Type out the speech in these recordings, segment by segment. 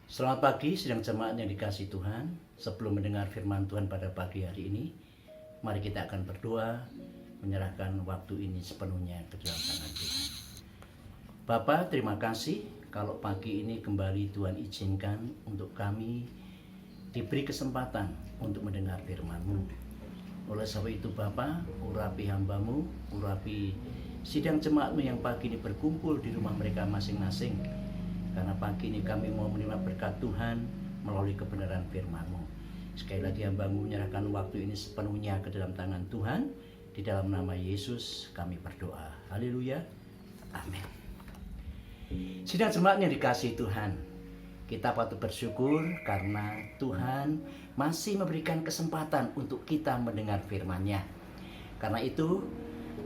Selamat pagi sidang jemaat yang dikasihi Tuhan. Sebelum mendengar firman Tuhan pada pagi hari ini, mari kita akan berdoa menyerahkan waktu ini sepenuhnya ke dalam tangan Tuhan. Bapa, terima kasih kalau pagi ini kembali Tuhan izinkan untuk kami diberi kesempatan untuk mendengar firman-Mu. Oleh sebab itu Bapa, urapi hamba-Mu, urapi sidang jemaat-Mu yang pagi ini berkumpul di rumah mereka masing-masing. Karena pagi ini kami mau menerima berkat Tuhan melalui kebenaran firman-Mu. Sekali lagi hamba-Mu menyerahkan waktu ini sepenuhnya ke dalam tangan Tuhan. Di dalam nama Yesus kami berdoa. Haleluya. Amin. Sidang jemaat yang dikasihi Tuhan, kita patut bersyukur karena Tuhan masih memberikan kesempatan untuk kita mendengar firman-Nya. Karena itu,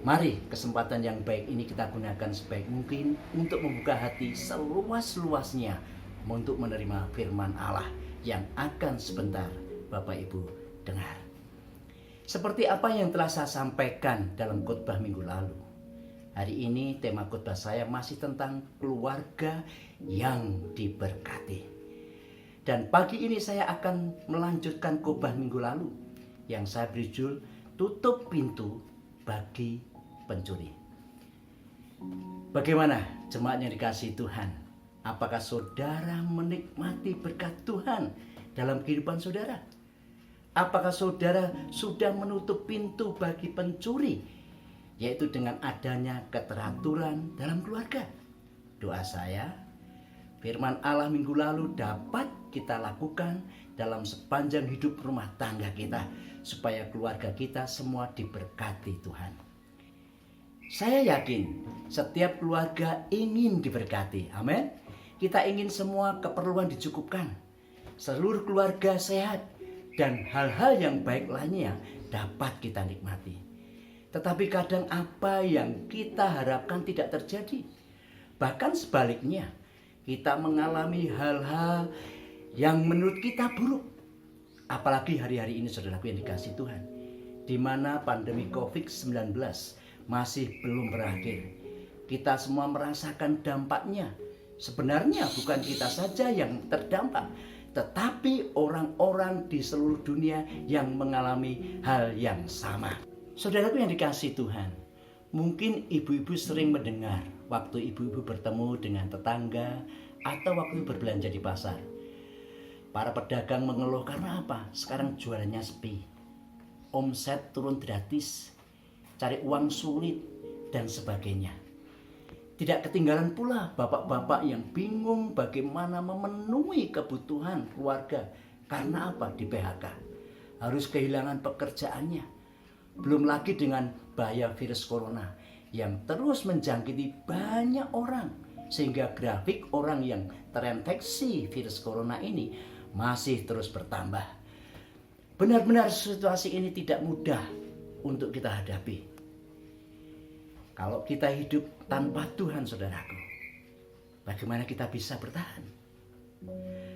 mari kesempatan yang baik ini kita gunakan sebaik mungkin untuk membuka hati seluas-luasnya untuk menerima firman Allah yang akan sebentar Bapak Ibu dengar. Seperti apa yang telah saya sampaikan dalam khotbah minggu lalu, hari ini tema khotbah saya masih tentang keluarga yang diberkati. Dan pagi ini saya akan melanjutkan khotbah minggu lalu yang saya beri judul Tutup Pintu Bagi Pencuri. Bagaimana jemaat yang dikasihi Tuhan? Apakah saudara menikmati berkat Tuhan dalam kehidupan saudara? Apakah saudara sudah menutup pintu bagi pencuri, yaitu dengan adanya keteraturan dalam keluarga? Doa saya, firman Allah minggu lalu dapat kita lakukan dalam sepanjang hidup rumah tangga kita, supaya keluarga kita semua diberkati Tuhan. Saya yakin setiap keluarga ingin diberkati. Amin. Kita ingin semua keperluan dicukupkan, seluruh keluarga sehat, dan hal-hal yang baik lainnya dapat kita nikmati. Tetapi kadang apa yang kita harapkan tidak terjadi. Bahkan sebaliknya, kita mengalami hal-hal yang menurut kita buruk. Apalagi hari-hari ini saudaraku yang dikasihi Tuhan, di mana pandemi COVID-19 masih belum berakhir. Kita semua merasakan dampaknya. Sebenarnya bukan kita saja yang terdampak, tetapi orang-orang di seluruh dunia yang mengalami hal yang sama. Saudaraku yang dikasihi Tuhan, mungkin ibu-ibu sering mendengar waktu ibu-ibu bertemu dengan tetangga atau waktu berbelanja di pasar. Para pedagang mengeluh karena apa? Sekarang jualannya sepi, omset turun drastis, cari uang sulit, dan sebagainya. Tidak ketinggalan pula bapak-bapak yang bingung bagaimana memenuhi kebutuhan keluarga. Karena apa? Di PHK. Harus kehilangan pekerjaannya. Belum lagi dengan bahaya virus corona yang terus menjangkiti banyak orang. Sehingga grafik orang yang terinfeksi virus corona ini masih terus bertambah. Benar-benar situasi ini tidak mudah untuk kita hadapi. Kalau kita hidup tanpa Tuhan, saudaraku, bagaimana kita bisa bertahan?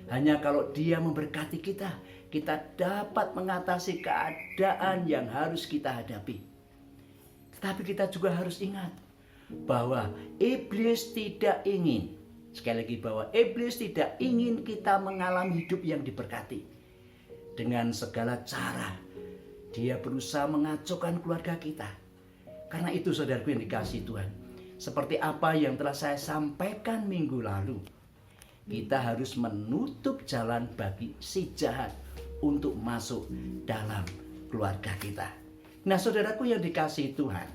Hanya kalau Dia memberkati kita, kita dapat mengatasi keadaan yang harus kita hadapi. Tetapi kita juga harus ingat bahwa iblis tidak ingin, sekali lagi bahwa iblis tidak ingin kita mengalami hidup yang diberkati. Dengan segala cara, dia berusaha mengacaukan keluarga kita. Karena itu saudaraku yang dikasihi Tuhan, seperti apa yang telah saya sampaikan minggu lalu, kita harus menutup jalan bagi si jahat untuk masuk dalam keluarga kita. Nah saudaraku yang dikasihi Tuhan,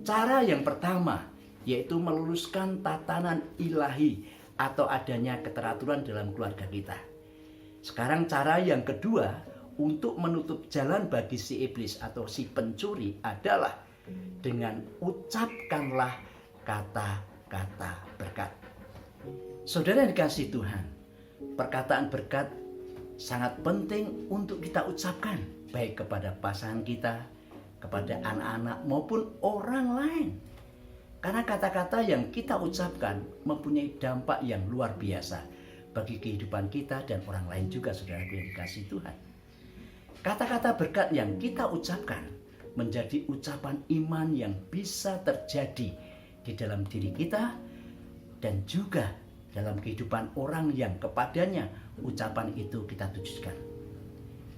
cara yang pertama yaitu meluluskan tatanan ilahi atau adanya keteraturan dalam keluarga kita. Sekarang cara yang kedua untuk menutup jalan bagi si iblis atau si pencuri adalah dengan ucapkanlah kata-kata berkat. Saudara yang dikasihi Tuhan, perkataan berkat sangat penting untuk kita ucapkan, baik kepada pasangan kita, kepada anak-anak maupun orang lain. Karena kata-kata yang kita ucapkan mempunyai dampak yang luar biasa bagi kehidupan kita dan orang lain juga, saudaraku yang dikasihi Tuhan. Kata-kata berkat yang kita ucapkan menjadi ucapan iman yang bisa terjadi di dalam diri kita dan juga dalam kehidupan orang yang kepadanya ucapan itu kita tujukan.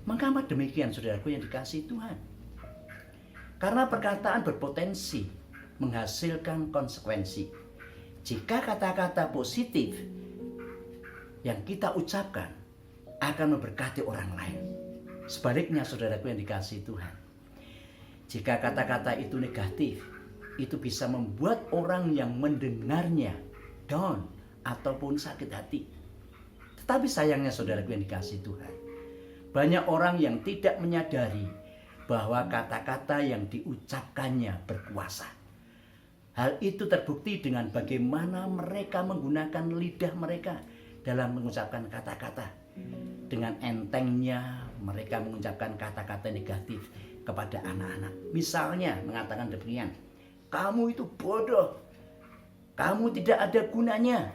Mengapa demikian, saudaraku yang dikasihi Tuhan? Karena perkataan berpotensi menghasilkan konsekuensi. Jika kata-kata positif yang kita ucapkan akan memberkati orang lain. Sebaliknya, saudaraku yang dikasihi Tuhan, jika kata-kata itu negatif, itu bisa membuat orang yang mendengarnya down ataupun sakit hati. Tetapi sayangnya, saudaraku yang dikasihi Tuhan, banyak orang yang tidak menyadari bahwa kata-kata yang diucapkannya berkuasa. Hal itu terbukti dengan bagaimana mereka menggunakan lidah mereka dalam mengucapkan kata-kata. Dengan entengnya mereka mengucapkan kata-kata negatif kepada anak-anak. Misalnya mengatakan demikian, kamu itu bodoh, kamu tidak ada gunanya,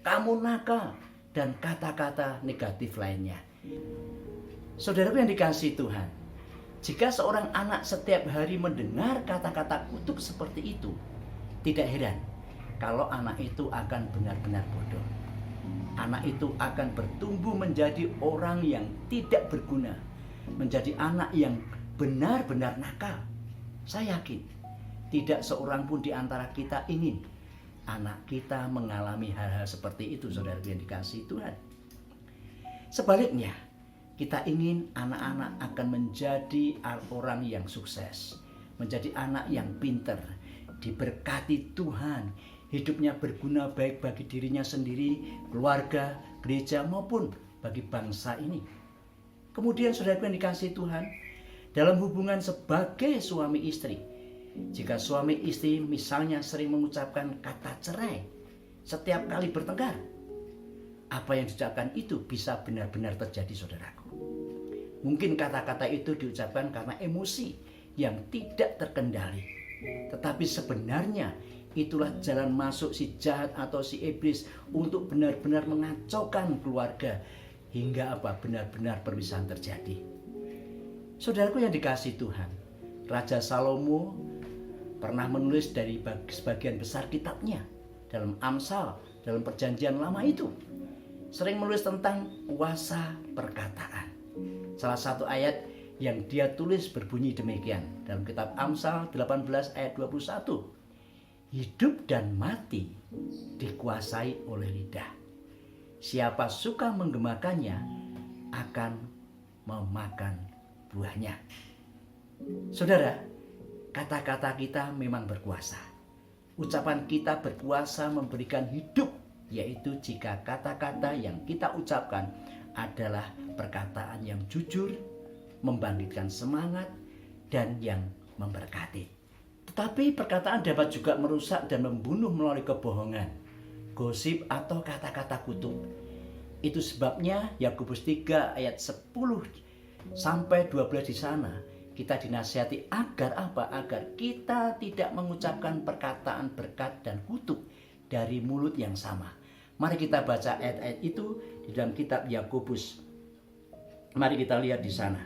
kamu nakal, dan kata-kata negatif lainnya. Saudaraku yang dikasihi Tuhan, jika seorang anak setiap hari mendengar kata-kata kutuk seperti itu, tidak heran kalau anak itu akan benar-benar bodoh. Anak itu akan bertumbuh menjadi orang yang tidak berguna, menjadi anak yang benar-benar nakal. Saya yakin tidak seorang pun di antara kita ingin anak kita mengalami hal-hal seperti itu, saudara yang dikasihi Tuhan. Sebaliknya, kita ingin anak-anak akan menjadi orang yang sukses, menjadi anak yang pinter, diberkati Tuhan, hidupnya berguna baik bagi dirinya sendiri, keluarga, gereja maupun bagi bangsa ini. Kemudian saudara yang dikasihi Tuhan, dalam hubungan sebagai suami istri, jika suami istri misalnya sering mengucapkan kata cerai setiap kali bertengkar, apa yang diucapkan itu bisa benar-benar terjadi, saudaraku. Mungkin kata-kata itu diucapkan karena emosi yang tidak terkendali, tetapi sebenarnya itulah jalan masuk si jahat atau si iblis untuk benar-benar mengacaukan keluarga hingga benar-benar perpisahan terjadi. Saudaraku yang dikasihi Tuhan, Raja Salomo pernah menulis dari sebagian besar kitabnya dalam Amsal, dalam Perjanjian Lama itu, sering menulis tentang kuasa perkataan. Salah satu ayat yang dia tulis berbunyi demikian dalam kitab Amsal 18 ayat 21. Hidup dan mati dikuasai oleh lidah. Siapa suka menggemakannya akan memakan buahnya. Saudara, kata-kata kita memang berkuasa. Ucapan kita berkuasa memberikan hidup, yaitu jika kata-kata yang kita ucapkan adalah perkataan yang jujur, membangkitkan semangat, dan yang memberkati. Tetapi perkataan dapat juga merusak dan membunuh melalui kebohongan, gosip atau kata-kata kutuk. Itu sebabnya Yakobus 3 ayat 10 sampai 12 di sana kita dinasihati agar apa? Agar kita tidak mengucapkan perkataan berkat dan kutuk dari mulut yang sama. Mari kita baca ayat-ayat itu di dalam kitab Yakobus. Mari kita lihat di sana.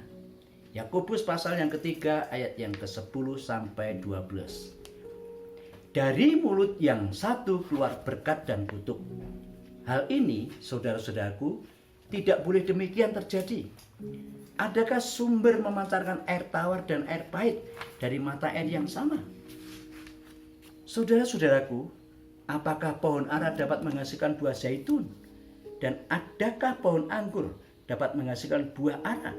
Yakobus pasal yang ketiga ayat yang ke-10 sampai 12. Dari mulut yang satu keluar berkat dan kutuk. Hal ini, saudara-saudaraku, tidak boleh demikian terjadi. Adakah sumber memancarkan air tawar dan air pahit dari mata air yang sama? Saudara-saudaraku, apakah pohon ara dapat menghasilkan buah zaitun? Dan adakah pohon anggur dapat menghasilkan buah ara?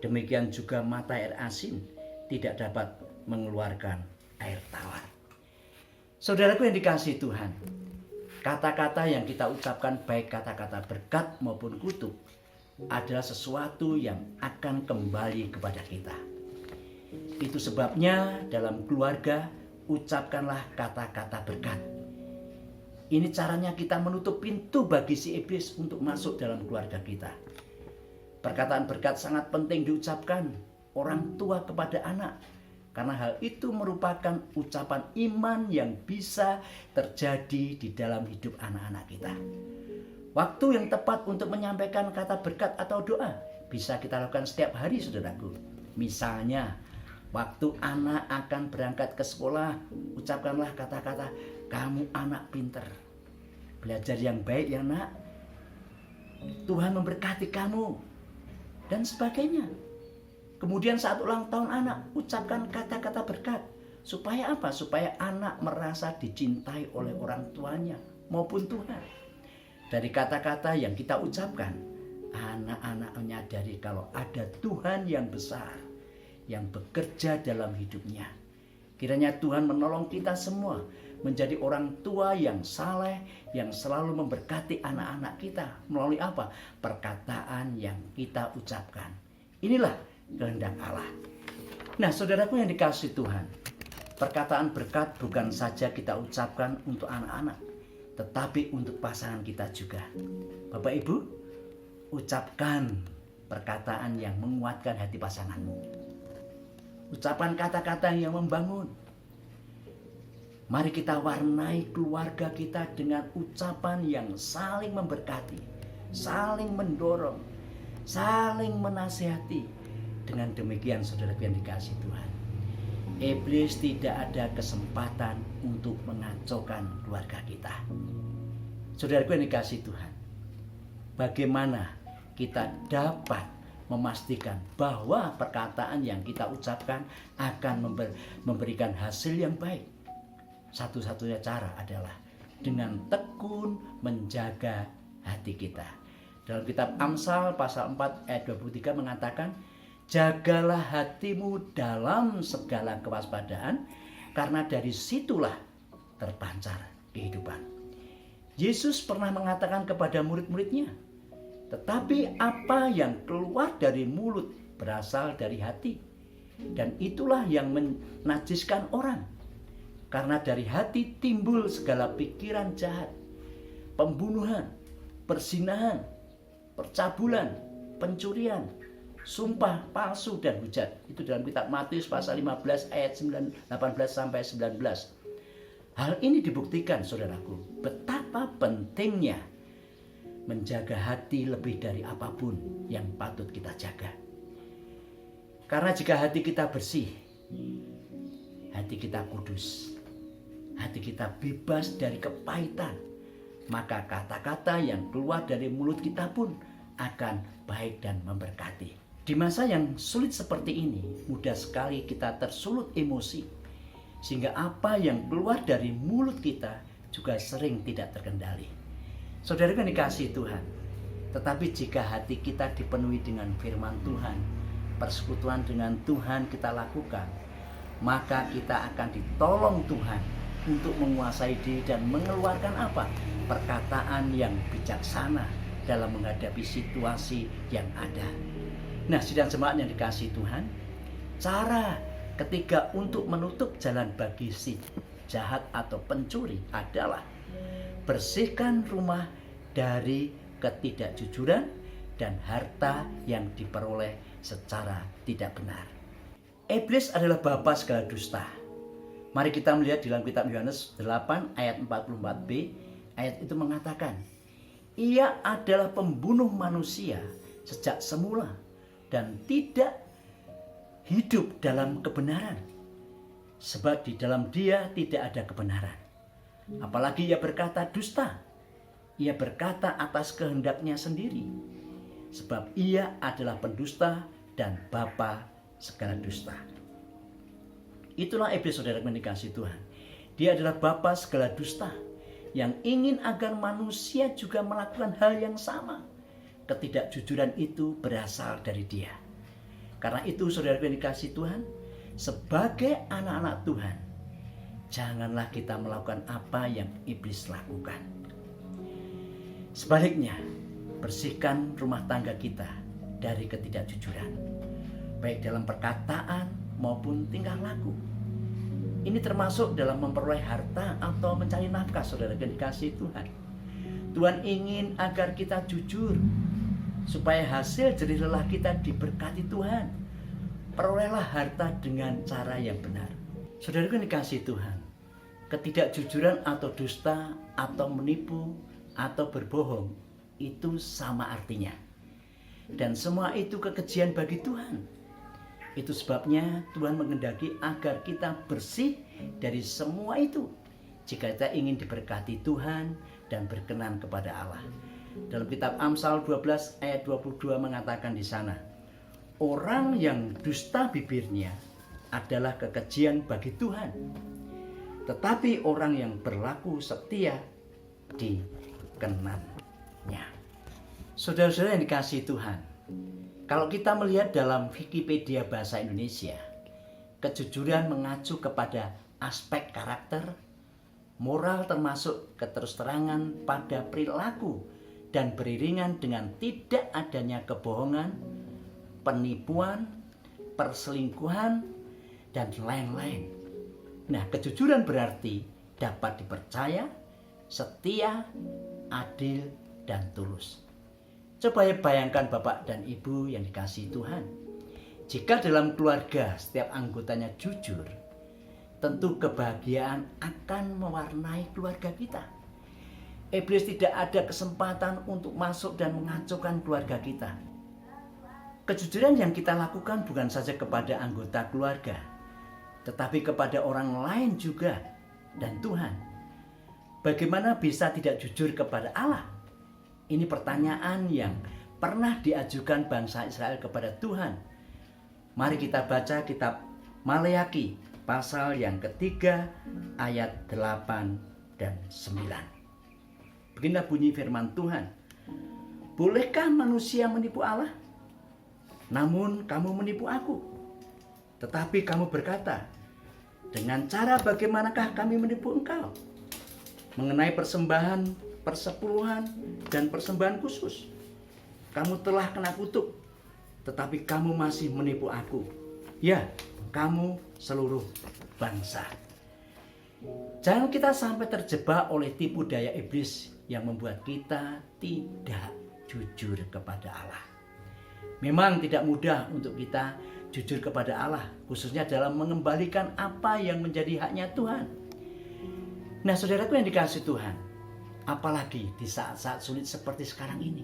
Demikian juga mata air asin tidak dapat mengeluarkan air tawar. Saudaraku yang dikasihi Tuhan, kata-kata yang kita ucapkan baik kata-kata berkat maupun kutuk adalah sesuatu yang akan kembali kepada kita. Itu sebabnya dalam keluarga ucapkanlah kata-kata berkat. Ini caranya kita menutup pintu bagi si iblis untuk masuk dalam keluarga kita. Perkataan berkat sangat penting diucapkan orang tua kepada anak, karena hal itu merupakan ucapan iman yang bisa terjadi di dalam hidup anak-anak kita. Waktu yang tepat untuk menyampaikan kata berkat atau doa bisa kita lakukan setiap hari, saudaraku. Misalnya, waktu anak akan berangkat ke sekolah, ucapkanlah kata-kata, kamu anak pinter, Belajar yang baik ya nak. Tuhan memberkati kamu. Dan sebagainya. Kemudian saat ulang tahun anak, ucapkan kata-kata berkat. Supaya apa? Supaya anak merasa dicintai oleh orang tuanya maupun Tuhan. Dari kata-kata yang kita ucapkan, anak-anak menyadari kalau ada Tuhan yang besar yang bekerja dalam hidupnya. Kiranya Tuhan menolong kita semua menjadi orang tua yang saleh, yang selalu memberkati anak-anak kita melalui apa? Perkataan yang kita ucapkan. Inilah kehendak Allah. Nah, saudaraku yang dikasihi Tuhan, perkataan berkat bukan saja kita ucapkan untuk anak-anak, tetapi untuk pasangan kita juga. Bapak Ibu, ucapkan perkataan yang menguatkan hati pasanganmu. Ucapan kata-kata yang membangun. Mari kita warnai keluarga kita dengan ucapan yang saling memberkati, saling mendorong, saling menasihati. Dengan demikian saudaraku yang dikasihi Tuhan, iblis tidak ada kesempatan untuk mengacaukan keluarga kita. Saudaraku yang dikasihi Tuhan, bagaimana kita dapat memastikan bahwa perkataan yang kita ucapkan akan memberikan hasil yang baik? Satu-satunya cara adalah dengan tekun menjaga hati kita. Dalam kitab Amsal pasal 4 ayat 23 mengatakan, jagalah hatimu dalam segala kewaspadaan, karena dari situlah terpancar kehidupan. Yesus pernah mengatakan kepada murid-muridnya, tetapi apa yang keluar dari mulut berasal dari hati, dan itulah yang menajiskan orang. Karena dari hati timbul segala pikiran jahat, pembunuhan, perzinahan, percabulan, pencurian, sumpah palsu dan hujat. Itu dalam kitab Matius pasal 15 ayat 18 sampai 19. Hal ini dibuktikan saudaraku, betapa pentingnya menjaga hati lebih dari apapun yang patut kita jaga. Karena jika hati kita bersih, hati kita kudus, hati kita bebas dari kepahitan, maka kata-kata yang keluar dari mulut kita pun akan baik dan memberkati. Di masa yang sulit seperti ini, mudah sekali kita tersulut emosi, sehingga apa yang keluar dari mulut kita juga sering tidak terkendali. Saudara yang dikasihi Tuhan, tetapi jika hati kita dipenuhi dengan firman Tuhan, persekutuan dengan Tuhan kita lakukan, maka kita akan ditolong Tuhan untuk menguasai diri dan mengeluarkan apa? Perkataan yang bijaksana dalam menghadapi situasi yang ada. Nah, sidang jemaat yang dikasihi Tuhan, cara ketiga untuk menutup jalan bagi si jahat atau pencuri adalah bersihkan rumah dari ketidakjujuran dan harta yang diperoleh secara tidak benar. Iblis adalah bapa segala dusta. Mari kita melihat di dalam kitab Yohanes 8 ayat 44b, ayat itu mengatakan, ia adalah pembunuh manusia sejak semula dan tidak hidup dalam kebenaran, sebab di dalam dia tidak ada kebenaran. Apalagi ia berkata dusta, ia berkata atas kehendaknya sendiri, sebab ia adalah pendusta dan bapa segala dusta. Itulah iblis, saudara yang dikasihi Tuhan. Dia adalah bapa segala dusta yang ingin agar manusia juga melakukan hal yang sama. Ketidakjujuran itu berasal dari dia. Karena itu, saudara yang dikasihi Tuhan, sebagai anak-anak Tuhan, janganlah kita melakukan apa yang iblis lakukan. Sebaliknya, bersihkan rumah tangga kita dari ketidakjujuran, baik dalam perkataan maupun tingkah laku. Ini termasuk dalam memperoleh harta atau mencari nafkah, saudara yang dikasihi Tuhan. Tuhan ingin agar kita jujur, supaya hasil jerih lelah kita diberkati Tuhan. Perolehlah harta dengan cara yang benar. Saudara yang dikasihi Tuhan, ketidakjujuran atau dusta atau menipu atau berbohong itu sama artinya. Dan semua itu kekejian bagi Tuhan. Itu sebabnya Tuhan menghendaki agar kita bersih dari semua itu. jika kita ingin diberkati Tuhan dan berkenan kepada Allah. Dalam kitab Amsal 12 ayat 22 mengatakan di sana, orang yang dusta bibirnya adalah kekejian bagi Tuhan, tetapi orang yang berlaku setia dikenannya. Saudara-saudara yang dikasihi Tuhan, kalau kita melihat dalam Wikipedia Bahasa Indonesia, kejujuran mengacu kepada aspek karakter, moral termasuk keterus-terangan pada perilaku dan beriringan dengan tidak adanya kebohongan, penipuan, perselingkuhan, dan lain-lain. Nah, kejujuran berarti dapat dipercaya, setia, adil, dan tulus. Coba bayangkan Bapak dan Ibu yang dikasihi Tuhan. Jika dalam keluarga setiap anggotanya jujur, tentu kebahagiaan akan mewarnai keluarga kita. Iblis tidak ada kesempatan untuk masuk dan mengacaukan keluarga kita. Kejujuran yang kita lakukan bukan saja kepada anggota keluarga, tetapi kepada orang lain juga dan Tuhan. Bagaimana bisa tidak jujur kepada Allah? Ini pertanyaan yang pernah diajukan bangsa Israel kepada Tuhan. Mari kita baca kitab Maleaki pasal yang ketiga ayat 8 dan 9. Beginilah bunyi firman Tuhan. Bolehkah manusia menipu Allah? Namun kamu menipu aku. Tetapi kamu berkata, dengan cara bagaimanakah kami menipu engkau? Mengenai persembahan, persepuluhan, dan persembahan khusus. Kamu telah kena kutuk, tetapi kamu masih menipu aku. Ya, kamu seluruh bangsa. Jangan kita sampai terjebak oleh tipu daya iblis yang membuat kita tidak jujur kepada Allah. Memang tidak mudah untuk kita jujur kepada Allah, khususnya dalam mengembalikan apa yang menjadi haknya Tuhan. Nah, saudaraku yang dikasihi Tuhan, apalagi di saat-saat sulit seperti sekarang ini,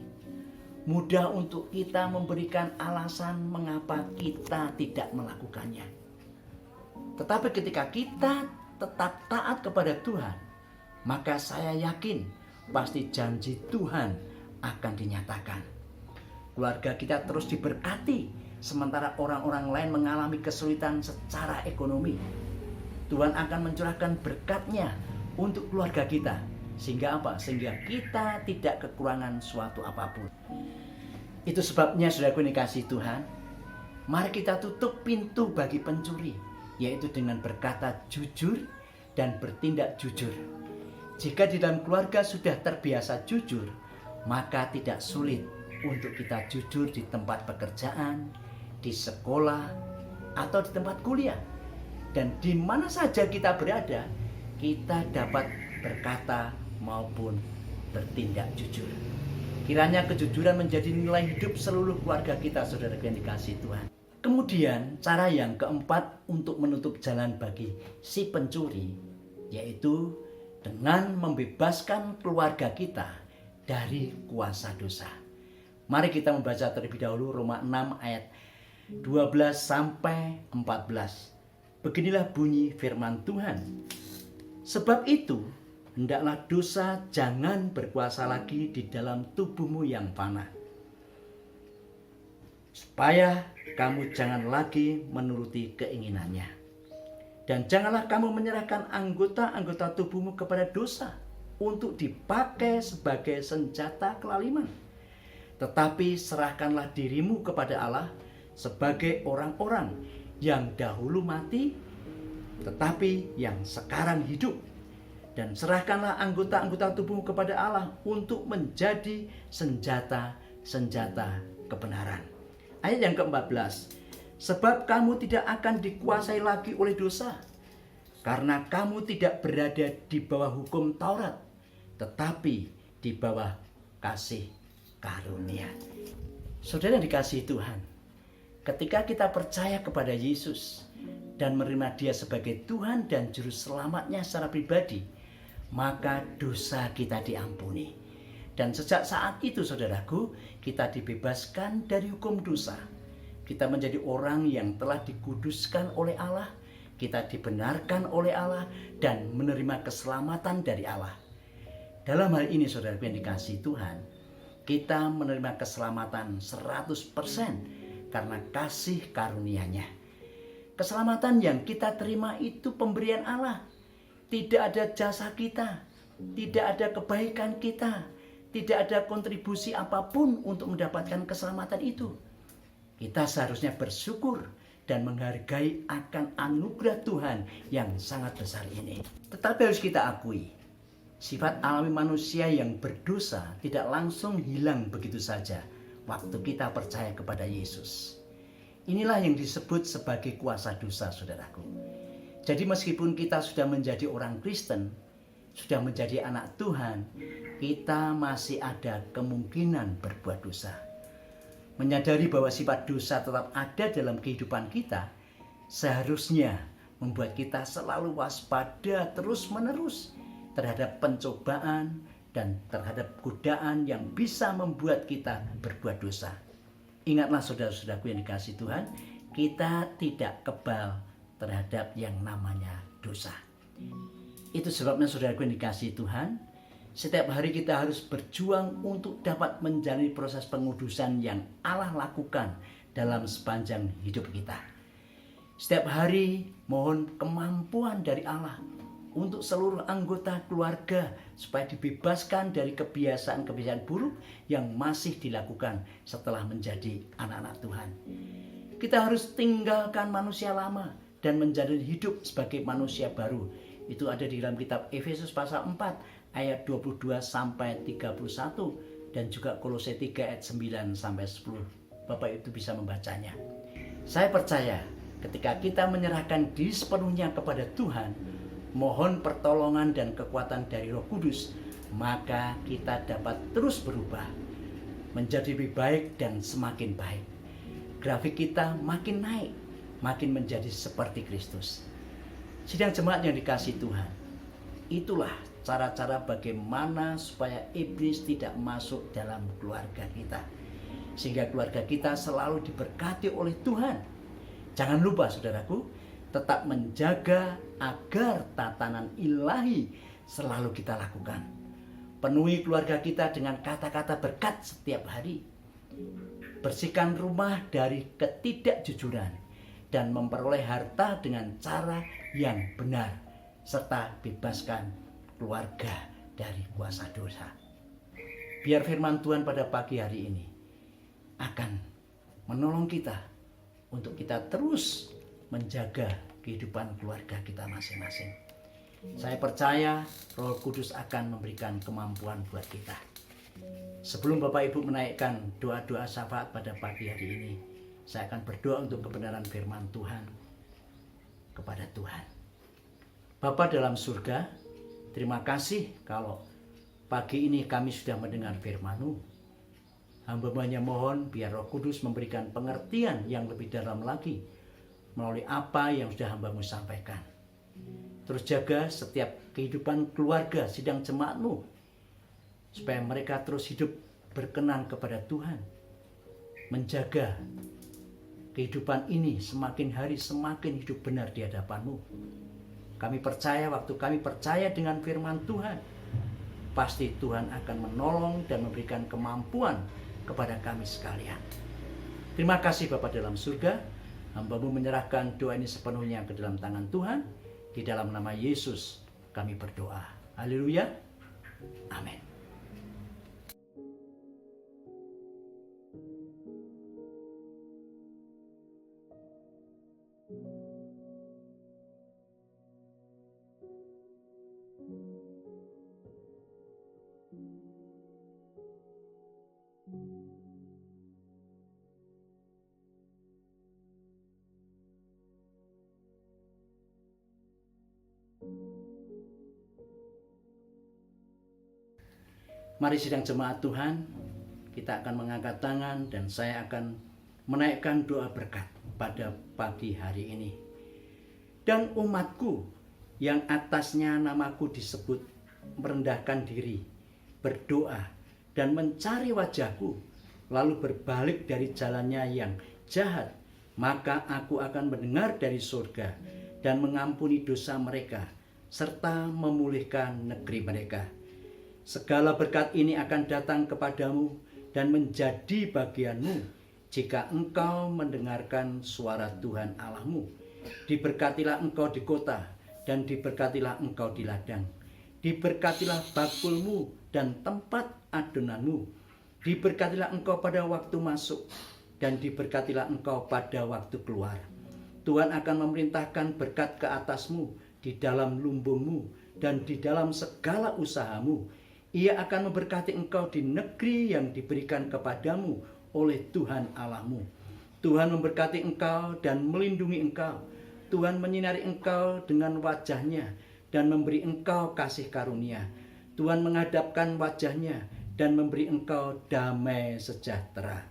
mudah untuk kita memberikan alasan mengapa kita tidak melakukannya. Tetapi ketika kita tetap taat kepada Tuhan, maka saya yakin pasti janji Tuhan akan dinyatakan. Keluarga kita terus diberkati, sementara orang-orang lain mengalami kesulitan secara ekonomi. Tuhan akan mencurahkan berkat-Nya untuk keluarga kita. Sehingga apa? Sehingga kita tidak kekurangan suatu apapun. Itu sebabnya saudaraku yang dikasihi Tuhan, mari kita tutup pintu bagi pencuri, yaitu dengan berkata jujur dan bertindak jujur. Jika di dalam keluarga sudah terbiasa jujur, maka tidak sulit untuk kita jujur di tempat pekerjaan, di sekolah, atau di tempat kuliah. Dan di mana saja kita berada, kita dapat berkata maupun bertindak jujur. Kiranya kejujuran menjadi nilai hidup seluruh keluarga kita, saudara yang dikasihi Tuhan. Kemudian cara yang keempat untuk menutup jalan bagi si pencuri, yaitu dengan membebaskan keluarga kita dari kuasa dosa. Mari kita membaca terlebih dahulu Roma 6 ayat 12 sampai 14. Beginilah bunyi firman Tuhan. Sebab itu, hendaklah dosa jangan berkuasa lagi di dalam tubuhmu yang fana, supaya kamu jangan lagi menuruti keinginannya. Dan janganlah kamu menyerahkan anggota-anggota tubuhmu kepada dosa untuk dipakai sebagai senjata kelaliman. Tetapi serahkanlah dirimu kepada Allah sebagai orang-orang yang dahulu mati, tetapi yang sekarang hidup. Dan serahkanlah anggota-anggota tubuhmu kepada Allah untuk menjadi senjata-senjata kebenaran. Ayat yang ke-14. Sebab kamu tidak akan dikuasai lagi oleh dosa, karena kamu tidak berada di bawah hukum Taurat, tetapi di bawah kasih karunia. Saudara yang dikasihi Tuhan, ketika kita percaya kepada Yesus dan menerima Dia sebagai Tuhan dan Juru Selamatnya secara pribadi, maka dosa kita diampuni. Dan sejak saat itu, saudaraku, kita dibebaskan dari hukum dosa. Kita menjadi orang yang telah dikuduskan oleh Allah kita dibenarkan oleh Allah dan menerima keselamatan dari Allah. Dalam hal ini saudara yang dikasihi Tuhan, kita menerima keselamatan 100% karena kasih karunia-Nya. Keselamatan yang kita terima itu pemberian Allah. Tidak ada jasa kita, tidak ada kebaikan kita, tidak ada kontribusi apapun untuk mendapatkan keselamatan itu. Kita seharusnya bersyukur dan menghargai akan anugerah Tuhan yang sangat besar ini. Tetapi harus kita akui, sifat alami manusia yang berdosa tidak langsung hilang begitu saja waktu kita percaya kepada Yesus. Inilah yang disebut sebagai kuasa dosa, saudaraku. Jadi meskipun kita sudah menjadi orang Kristen, sudah menjadi anak Tuhan, kita masih ada kemungkinan berbuat dosa. Menyadari bahwa sifat dosa tetap ada dalam kehidupan kita, seharusnya membuat kita selalu waspada terus-menerus terhadap pencobaan dan terhadap godaan yang bisa membuat kita berbuat dosa. Ingatlah saudara-saudaraku yang dikasihi Tuhan, kita tidak kebal terhadap yang namanya dosa. Itu sebabnya saudaraku yang dikasihi Tuhan, setiap hari kita harus berjuang untuk dapat menjalani proses pengudusan yang Allah lakukan dalam sepanjang hidup kita. Setiap hari mohon kemampuan dari Allah untuk seluruh anggota keluarga supaya dibebaskan dari kebiasaan-kebiasaan buruk yang masih dilakukan setelah menjadi anak-anak Tuhan. Kita harus tinggalkan manusia lama dan menjalani hidup sebagai manusia baru. Itu ada di dalam kitab Efesus pasal 4 ayat 22 sampai 31 dan juga Kolose 3 ayat 9 sampai 10. Bapak itu bisa membacanya. Saya percaya ketika kita menyerahkan diri sepenuhnya kepada Tuhan, mohon pertolongan dan kekuatan dari Roh Kudus, maka kita dapat terus berubah menjadi lebih baik dan semakin baik. Grafik kita makin naik, makin menjadi seperti Kristus. Sidang jemaat yang dikasihi Tuhan, itulah cara-cara bagaimana supaya iblis tidak masuk dalam keluarga kita, sehingga keluarga kita selalu diberkati oleh Tuhan. Jangan lupa saudaraku, tetap menjaga agar tatanan ilahi selalu kita lakukan. Penuhi keluarga kita dengan kata-kata berkat setiap hari. Bersihkan rumah dari ketidakjujuran dan memperoleh harta dengan cara yang benar, serta bebaskan keluarga dari kuasa dosa. Biar firman Tuhan pada pagi hari ini akan menolong kita untuk kita terus menjaga kehidupan keluarga kita masing-masing. Saya percaya Roh Kudus akan memberikan kemampuan buat kita. Sebelum Bapak Ibu menaikkan doa-doa syafaat pada pagi hari ini, saya akan berdoa untuk kebenaran firman Tuhan kepada Tuhan. Bapa dalam surga, terima kasih kalau pagi ini kami sudah mendengar firman-Mu. Hamba-Mu mohon biar Roh Kudus memberikan pengertian yang lebih dalam lagi melalui apa yang sudah hamba-Mu sampaikan. Terus jaga setiap kehidupan keluarga sidang jemaat-Mu, supaya mereka terus hidup berkenan kepada Tuhan. Menjaga kehidupan ini semakin hari semakin hidup benar di hadapan-Mu. Kami percaya waktu kami percaya dengan firman Tuhan, pasti Tuhan akan menolong dan memberikan kemampuan kepada kami sekalian. Terima kasih Bapa dalam surga, hamba-Mu menyerahkan doa ini sepenuhnya ke dalam tangan Tuhan. Di dalam nama Yesus kami berdoa. Haleluya. Amin. Mari sidang jemaat Tuhan, kita akan mengangkat tangan dan saya akan menaikkan doa berkat pada pagi hari ini. Dan umatku yang atasnya namaku disebut merendahkan diri, berdoa dan mencari wajahku, lalu berbalik dari jalannya yang jahat, maka aku akan mendengar dari surga dan mengampuni dosa mereka, serta memulihkan negeri mereka. Segala berkat ini akan datang kepadamu dan menjadi bagianmu jika engkau mendengarkan suara Tuhan Allahmu. Diberkatilah engkau di kota dan diberkatilah engkau di ladang. Diberkatilah bakulmu dan tempat adonanmu. Diberkatilah engkau pada waktu masuk dan diberkatilah engkau pada waktu keluar. Tuhan akan memerintahkan berkat ke atasmu di dalam lumbungmu dan di dalam segala usahamu. Ia akan memberkati engkau di negeri yang diberikan kepadamu oleh Tuhan Allahmu. Tuhan memberkati engkau dan melindungi engkau. Tuhan menyinari engkau dengan wajahnya dan memberi engkau kasih karunia. Tuhan menghadapkan wajahnya dan memberi engkau damai sejahtera.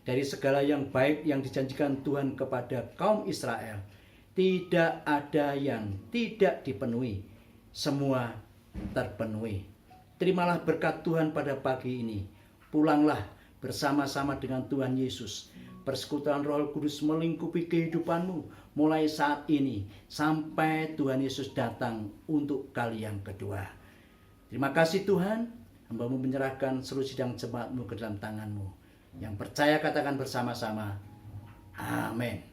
Dari segala yang baik yang dijanjikan Tuhan kepada kaum Israel, tidak ada yang tidak dipenuhi. Semua terpenuhi. Terimalah berkat Tuhan pada pagi ini. Pulanglah bersama-sama dengan Tuhan Yesus. Persekutuan Roh Kudus melingkupi kehidupanmu mulai saat ini sampai Tuhan Yesus datang untuk kali yang kedua. Terima kasih Tuhan, hamba-Mu menyerahkan seluruh sidang jemaat-Mu ke dalam tangan-Mu. Yang percaya katakan bersama-sama, amin.